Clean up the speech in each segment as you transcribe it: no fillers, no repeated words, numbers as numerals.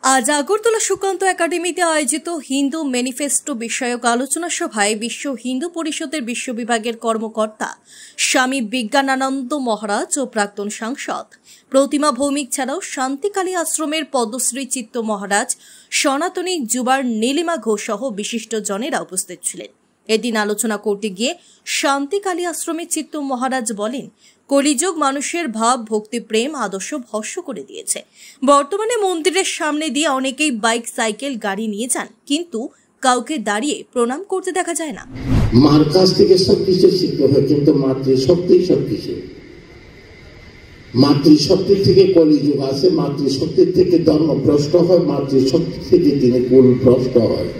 আজ আগরতলা সুকান্ত একাডেমিতে আয়োজিত হিন্দু ম্যানিফেস্টো বিষয়ক আলোচনা সভায় বিশ্ব হিন্দু পরিষদের বিশ্ব বিভাগের কর্মকর্তা স্বামী বিজ্ঞানানন্দ মহারাজ ও প্রাক্তন সাংসদ প্রতিমা ভৌমিক ছাড়াও শান্তিকালী আশ্রমের পদ্মশ্রী চিত্ত মহারাজ, সনাতনী যুবার নীলিমা ঘোষ সহ বিশিষ্ট জনেরা উপস্থিত ছিলেন। এদিন আলোচনা করতে গিয়ে শান্তিকালী আশ্রমের চিত্ত মহারাজ বলেন, কলিযুগ মানুষের ভাব, ভক্তি, প্রেম, আদর্শ ভস্ম করে দিয়েছে। বর্তমানে মন্দিরের সামনে দিয়ে অনেকেই বাইক, সাইকেল, গাড়ি নিয়ে যান, কিন্তু কাউকে দাঁড়িয়ে প্রণাম করতে দেখা যায় না। মার কাছ থেকে সবকিছু শিখতে হয়, কিন্তু মাতৃশক্তি সবকিছু। মাতৃশক্তির থেকে কলিযুগ আসে, মাতৃশক্তির থেকে ধর্ম ভ্রষ্ট হয়, মাতৃশক্তি থেকে তিনি কুল ভ্রষ্ট হয়।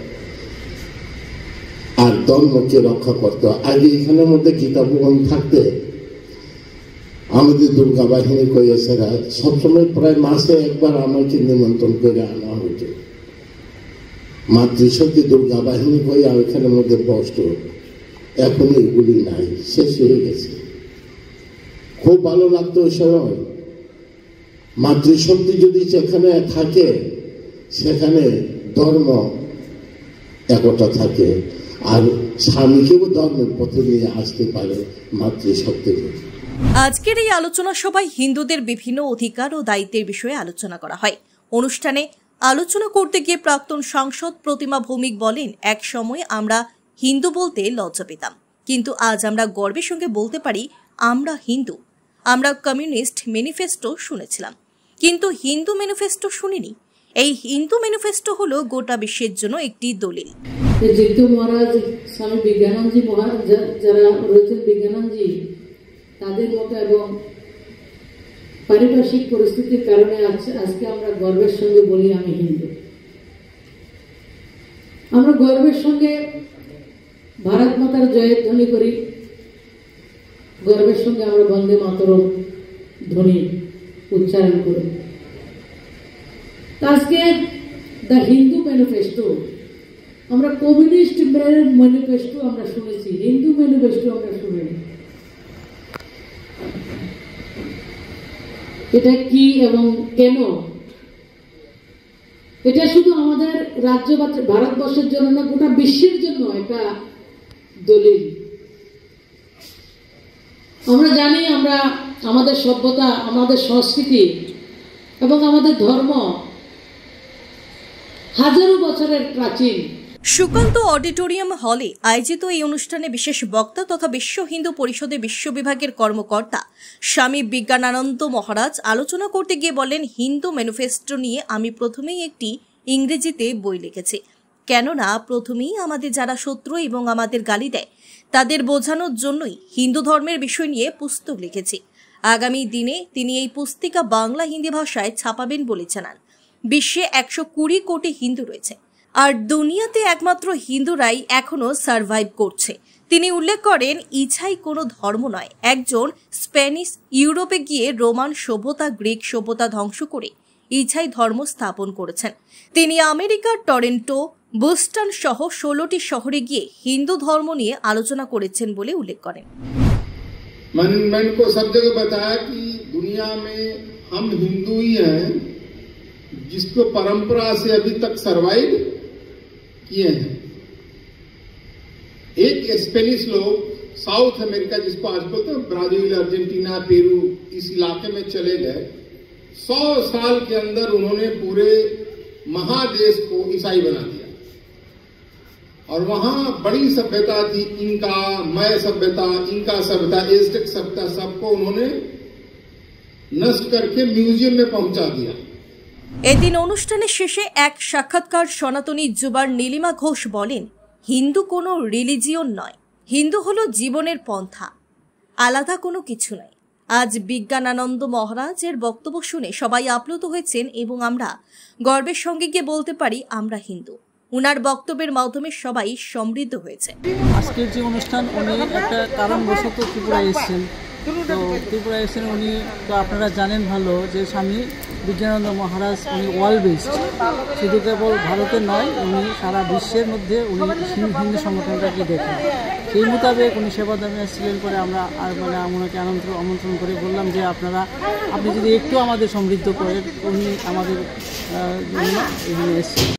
আর ধর্মকে রক্ষা করতে হয়। আগে এখানের মধ্যে গীতা ভবন থাকতে আমাদের দুর্গা বাহিনী কয়েছেরা সবসময় প্রায় মাসে একবার আমাকে নিমন্ত্রণ করে আনা হতো। মাতৃশক্তি দুর্গা বাহিনী কয়ে এখানের মধ্যে বসত। এখন এগুলি নাই, শেষ হয়ে গেছে। খুব ভালো লাগতো ওই সময়। মাতৃশক্তি যদি সেখানে থাকে, সেখানে ধর্ম একটা থাকে, আর স্বামীকেও ধর্মের পথে নিয়ে আসতে পারে মাতৃশক্তিকে। আজকের এই আলোচনা সভায় হিন্দুদের বিভিন্ন অধিকার ও দায়িত্বের বিষয়ে আলোচনা করা হয়। অনুষ্ঠানে আলোচনা করতে গিয়ে প্রাক্তন সাংসদ প্রতিমা ভৌমিক বলেন, এক সময় আমরা হিন্দু বলতে লজ্জা পেতাম, কিন্তু আজ আমরা গর্বের সঙ্গে বলতে পারি আমরা হিন্দু। আমরা কমিউনিস্ট ম্যানিফেস্টো শুনেছিলাম, কিন্তু হিন্দু ম্যানিফেস্টো শুনিনি। এই হিন্দু ম্যানিফেস্টো হলো গোটা বিশ্বের জন্য একটি দলিল। চিত্ত মহারাজ, স্বামী বিজ্ঞানানন্দজি মহারাজ যারা রয়েছেন, বিজ্ঞানানন্দজি তাদের মতো এবং পারিপার্শ্বিক পরিস্থিতির কারণে আজকে আমরা গর্বের সঙ্গে বলি আমি হিন্দু। আমরা গর্বের সঙ্গে ভারত মাতার জয়ের ধ্বনি করি, গর্বের সঙ্গে আমরা বন্দে মাতরম ধ্বনি উচ্চারণ করি। আজকে দ্য হিন্দু ম্যানিফেস্টো, আমরা কমিউনিস্ট ম্যানিফেস্টো আমরা শুনেছি, হিন্দু ম্যানিফেস্টো আমরা শুনিনি। এটা কি এবং কেন? এটা শুধু আমাদের রাজ্য বা ভারতবর্ষের জন্য না, গোটা বিশ্বের জন্য এটা দলিল। আমরা জানি আমরা আমাদের সভ্যতা, আমাদের সংস্কৃতি এবং আমাদের ধর্ম হাজারো বছরের প্রাচীন। সুকান্ত অডিটোরিয়াম হলে আয়োজিত এই অনুষ্ঠানে বিশেষ বক্তা তথা বিশ্ব হিন্দু পরিষদের বিশ্ব বিভাগের কর্মকর্তা স্বামী বিজ্ঞানানন্দ মহারাজ আলোচনা করতে গিয়ে বলেন, হিন্দু ম্যানিফেস্টো নিয়ে আমি প্রথমেই একটি ইংরেজিতে বই লিখেছি, কেননা প্রথমেই আমাদের যারা শত্রু এবং আমাদের গালি দেয় তাদের বোঝানোর জন্যই হিন্দু ধর্মের বিষয় নিয়ে পুস্তক লিখেছি। আগামী দিনে তিনি এই পুস্তিকা বাংলা হিন্দি ভাষায় ছাপাবেন বলে জানান। বিশ্বে 120 কোটি হিন্দু রয়েছে, আর দুনিয়াতে একমাত্র হিন্দুরাই এখনো সার্ভাইভ করছে। তিনি উল্লেখ করেন, ইছাই কোনো ধর্ম নয়। একজন স্প্যানিশ ইউরোপে গিয়ে রোমান সভ্যতা, গ্রিক সভ্যতা ধ্বংস করে ইছাই ধর্ম স্থাপন করেছেন। তিনি আমেরিকার টরেন্টো, বোস্টন সহ 16টি শহরে গিয়ে হিন্দু ধর্ম নিয়ে আলোচনা করেছেন বলে উল্লেখ করেন। मैंने को सब जगह बताया कि दुनिया में हम हिंदू ही हैं जिसको परंपरा से अभी तक सरवाइव किए हैं। एक स्पेनिश लोग साउथ अमेरिका, जिसको आज बोलते हैं ब्राजील, अर्जेंटीना, पेरू, इस इलाके में चले गए। 100 साल के अंदर उन्होंने पूरे महादेश को ईसाई बना दिया, और वहां बड़ी सभ्यता थी, इनका मय सभ्यता, इनका सभ्यता, एज़टेक सभ्यता, सबको उन्होंने नष्ट करके म्यूजियम में पहुंचा दिया। এদিন অনুষ্ঠানের শেষে এক সাক্ষাৎকার সনাতনী যুবার নীলিমা ঘোষ বলেন, হিন্দু কোনো রিলিজিয়ন নয়, হিন্দু হলো জীবনের পন্থা, আলাদা কোনো কিছু নয়। আজ বিজ্ঞানানন্দ মহারাজের বক্তব্য শুনে সবাই আপ্লুত হয়েছেন এবং আমরা গর্বের সঙ্গে গিয়ে বলতে পারি আমরা হিন্দু। উনার বক্তব্যের মাধ্যমে সবাই সমৃদ্ধ হয়েছে। আজকের যে অনুষ্ঠান, উনি একটা কারণবশত ত্রিপুরায় এসেছেন। তো ত্রিপুরা এসেছেন উনি, তো আপনারা জানেন ভালো যে স্বামী বিজ্ঞানানন্দ মহারাজ উনি ওয়ার্ল্ড বেস্ট, শুধু কেবল ভারতের নয়, উনি সারা বিশ্বের মধ্যে উনি হিন্দু সংগঠনটাকে দেখেন। সেই মোতাবেক উনি সেবাদামে এসেছিলেন। পরে আমরা মানে ওনাকে আমন্ত্রণ করে বললাম যে আপনি যদি একটু আমাদের সমৃদ্ধ করেন, উনি আমাদের জন্য এখানে এসেছেন।